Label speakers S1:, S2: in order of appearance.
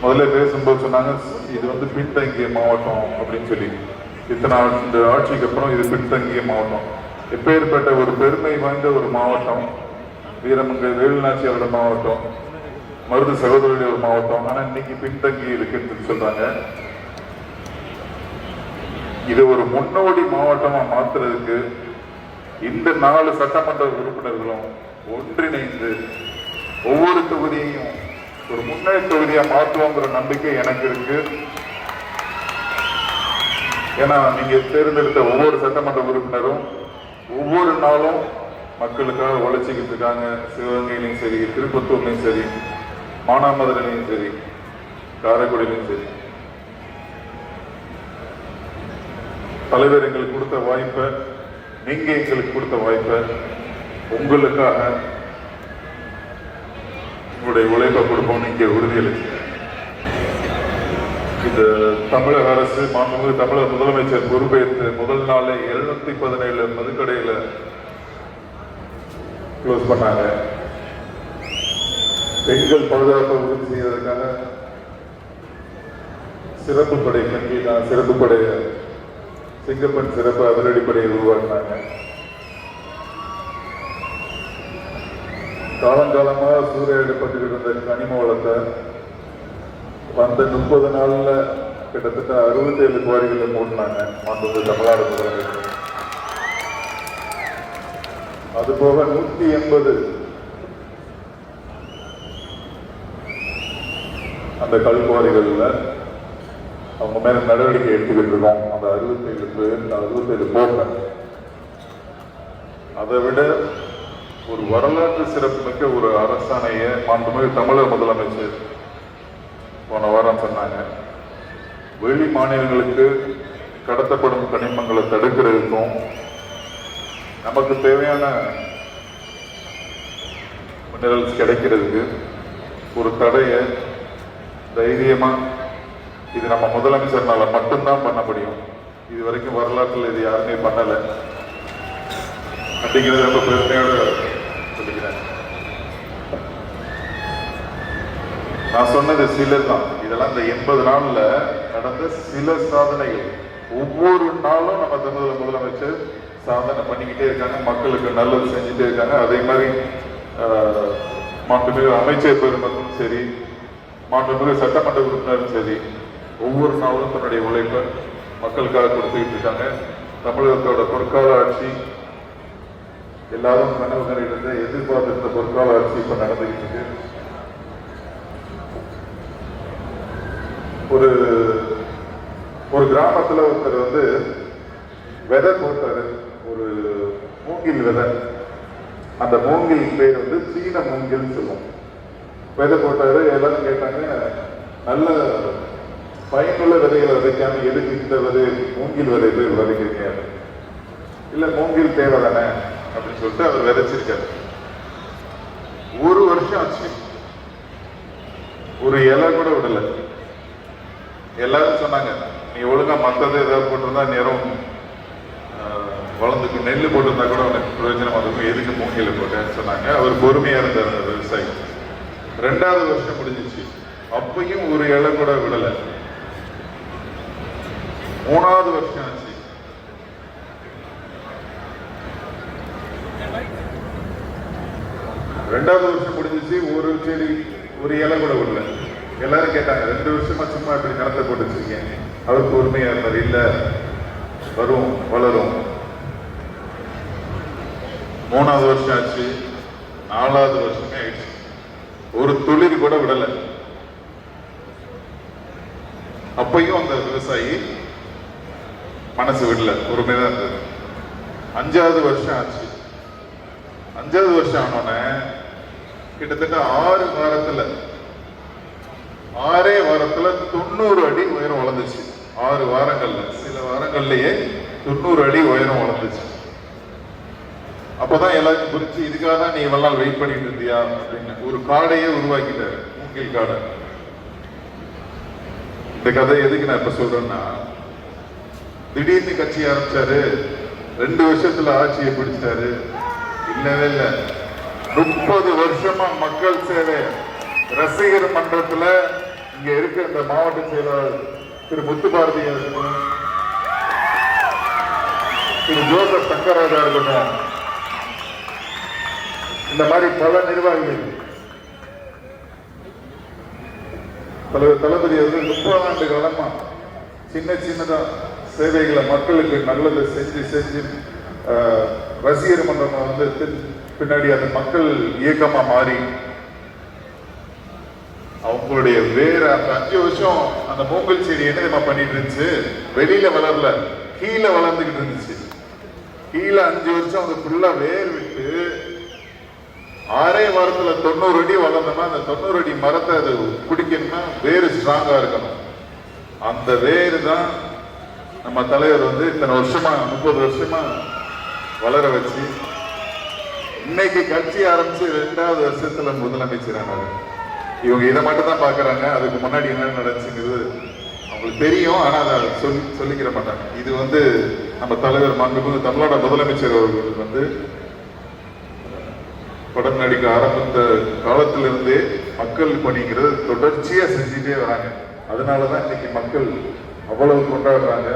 S1: முதல்ல பேசும்போது சொன்னாங்க இது வந்து பின்தங்கிய மாவட்டம் அப்படின்னு சொல்லி. இத்தனை ஆட்சிக்கு அப்புறம் இது பின்தங்கிய மாவட்டம். எப்பேற்பட்ட ஒரு பெருமை வாய்ந்த ஒரு மாவட்டம் வீரமங்கை வேலுநாச்சியாரோட மாவட்டம், மருது சகோதரருடைய ஒரு மாவட்டம். ஆனா இன்னைக்கு பின்தங்கி இருக்குன்னு சொல்றாங்க. இது ஒரு முன்னோடி மாவட்டமா மாத்துறதுக்கு இந்த 4 சட்டமன்ற உறுப்பினர்களும் ஒன்றிணைந்து ஒவ்வொரு தொகுதியையும் ஒரு முன்னணி தொகுதியா மாற்றுவோங்கிற நம்பிக்கை எனக்கு இருக்கு. ஏன்னா நீங்க தேர்ந்தெடுத்த ஒவ்வொரு சட்டமன்ற உறுப்பினரும் ஒவ்வொரு நாளும் மக்களுக்காக உழைச்சிக்கிட்டு இருக்காங்க. சிவகங்கையிலையும் சரி, திருப்பத்தூர்லையும் சரி, மானாமதுரையிலையும் சரி, காரைக்குடியிலையும் சரி. தலைவர் எங்களுக்கு கொடுத்த வாய்ப்பை, நீங்க எங்களுக்கு கொடுத்த வாய்ப்பை உங்களுக்காக உங்களுடைய உழைப்பை கொடுப்போம் நீங்க உறுதியளிச்சு. இந்த தமிழக அரசு மாண்புமிகு தமிழக முதலமைச்சர் பொறுப்பேற்று முதல் நாளே 717 மதுக்கடையில க்ளோஸ் பண்ணாங்க. பெண்கள் பாதுகாப்பை உறுதி செய்வதற்காக சிறப்பு படை சிறப்பு படைய சிங்கப்பன் சிறப்பு அதிரடிப்படையை உருவாக்கினாங்க. காலங்காலமாக சூறையாடப்பட்டு இருந்த கனிம வளத்தை வந்த 30 நாள்ல கிட்டத்தட்ட 67 குவாரிகளை மூடினாங்க மாண்புமிகு தமிழ்நாடு முதலமைச்சர். அதுபோக 180 அந்த கல்குவாரிகள்ல அவங்க மேல நடவடிக்கை எடுத்துக்கிட்டு இருக்கோம். அந்த 67 போக அதை விட ஒரு வரலாற்று சிறப்புமிக்க ஒரு அரசாணையை மாண்புமிகு தமிழக முதலமைச்சர் போன வாரம் சொன்னாங்க. வெளி மாநிலங்களுக்கு கடத்தப்படும் கனிமங்களை தடுக்கிறதுக்கும் நமக்கு தேவையான மினரல்ஸ் கிடைக்கிறதுக்கு ஒரு தடையை தைரியமா இது நம்ம முதலமைச்சர்னால மட்டும்தான் பண்ண முடியும். இது வரைக்கும் வரலாற்றில் இது யாருமே பண்ணலை அப்படிங்கிறது ரொம்ப பெருமையோட சொல்லிக்கிறேன். நான் சொன்னது சிலர் தான். இதெல்லாம் இந்த 80 நாள்ல நடந்த சில சாதனைகள். ஒவ்வொரு நாளும் நம்ம தமிழக முதலமைச்சர் சாதனை பண்ணிக்கிட்டே இருக்காங்க, மக்களுக்கு நல்லது செஞ்சுட்டே இருக்காங்க. அதே மாதிரி மாண்புமிகு அமைச்சர் பெருமக்களும் சரி, மாண்புமிகு சட்டமன்ற உறுப்பினரும் சரி, ஒவ்வொரு நாளும் தன்னுடைய உழைப்பை மக்களுக்காக கொடுத்துக்கிட்டு இருக்காங்க. தமிழகத்தோட பொற்கால ஆட்சி, எல்லாரும் கனவு கண்டிருந்த எதிர்பார்த்திருந்த பொற்கால ஆட்சி இப்ப நடந்துகிட்டு இருக்கு. ஒரு கிராமத்துல ஒருத்தர் வந்து விதை போட்டாரு, ஒரு மூங்கில் விதை. அந்த மூங்கில் பேர் வந்து சீன மூங்கில் சொல்லுவோம். விதை போட்டாரு. எல்லாரும் கேட்டாங்க, நல்ல பயனுள்ள விதைகளை விதைக்காம எதுக்கு இந்த விதை மூங்கில் விதை போய் விதைக்கிறீங்க? இல்ல மூங்கில் தேவை தானே அப்படின்னு சொல்லிட்டு அவர் விதைச்சிருக்காரு. ஒரு வருஷம் ஆச்சு, ஒரு இலை கூட விடல. எல்லாரும் சொன்னாங்க, நீ ஒழுங்கா மத்தது ஏதாவது போட்டிருந்தா நேரம் வளர்ந்துக்கு, நெல் போட்டிருந்தா கூட உனக்கு பிரயோஜனமா இருக்கும், எதுக்கு மூங்கில போட்டேன்னு சொன்னாங்க. அவர் பொறுமையா இருந்தார் அந்த விவசாயி. 2வது வருஷம் முடிஞ்சிச்சு, அப்பையும் ஒரு இலை கூட விடல. 3வது வருஷம் ஆச்சு, ரெண்டாவது வருஷம் முடிஞ்சிச்சு, ஒரு செடி ஒரு இலை கூட விடல. எல்லாரும் கேட்டாங்க, 2 வருஷமா சும்மா இப்படி நிலத்தை போட்டு வச்சிருக்கேன். அவர் பொறுமையா இருந்தார். இல்ல வரும், வளரும். 3வது வருஷம் ஆச்சு, 4வது வருஷமே ஆயிடுச்சு, ஒரு துளிர் கூட விடல. அப்பையும் அந்த விவசாயி மனசு விடல, பொறுமைதான் இருந்தது. 5வது வருஷம் ஆச்சு. 5வது வருஷம் ஆனோடனே கிட்டத்தட்ட 6 வாரத்துல 90 அடி உயரம் வளர்ந்துச்சு. 6 வாரங்கள்ல, சில வாரங்கள்லயே 90 அடி உயரம் வளர்ந்துச்சு. அப்பதான் எல்லாரும் புரிச்சு, இதுக்காக தான் நீ இவ்வளவு நாள் வெயிட் பண்ணிட்டு இருந்தியா அப்படின்னு ஒரு காடையே உருவாக்கிட்டாரு, மூங்கில் காடை. இந்த கதை எதுக்கு நான் இப்ப சொல்றேன்னா, திடீர்னு கட்சி ஆரம்பிச்சாரு, 2 வருஷத்துல ஆட்சியை பிடிச்சாரு. இல்லவே இல்லை, 30 வருஷமா மக்கள் சேவை, ரசிகர் மன்றத்துல இங்க இருக்க இந்த மாவட்ட செயலாளர் திரு முத்துபாரதி இருக்கட்டும், திரு ஜோசப் சங்கராஜா இருக்கட்டும், இந்த மாதிரி பல நிர்வாகிகள் தளபதி வந்து 30 ஆண்டு காலமா சின்னதா சேவைகளை மக்களுக்கு நல்லதை செஞ்சு ரசிகர் மன்றம் வந்து பின்னாடி அந்த மக்கள் இயக்கமா மாறி அவங்களுடைய வேற அந்த 5 வருஷம் அந்த மூங்கல் செடி என்ன பண்ணிட்டு இருந்துச்சு, வெளியில வளரல, கீழே வளர்ந்துகிட்டு இருந்துச்சு. கீழே 5 வருஷம் அது ஃபுல்லா வேர் விட்டு 6 வாரத்துல 90 அடி வளர்ந்தோம்னா அந்த 90 அடி மரத்தை அது பிடிக்கணும்னா வேறு ஸ்ட்ராங்கா இருக்கணும். அந்த வேறு தான் நம்ம தலைவர் வந்து இத்தனை வருஷமா 30 வருஷமா வளர வச்சு இன்னைக்கு கட்சி ஆரம்பிச்சு 2வது வருஷத்துல முதலமைச்சரானாரு. இவங்க இதை மட்டும் தான் பாக்குறாங்க, அதுக்கு முன்னாடி என்ன நடந்துச்சுங்கிறது அவங்களுக்கு தெரியும், ஆனா அதை சொல்லிக்கிற மாட்டாங்க. இது வந்து நம்ம தலைவர் மாண்புமிகு தமிழ்நாடு முதலமைச்சர் அவர்கள் வந்து படம் நடிக்க ஆரம்பித்த காலத்திலிருந்தே மக்கள் பணிங்கிறது தொடர்ச்சியா செஞ்சுட்டே வராங்க. அதனாலதான் இன்னைக்கு மக்கள் அவ்வளவு கொண்டாடுறாங்க.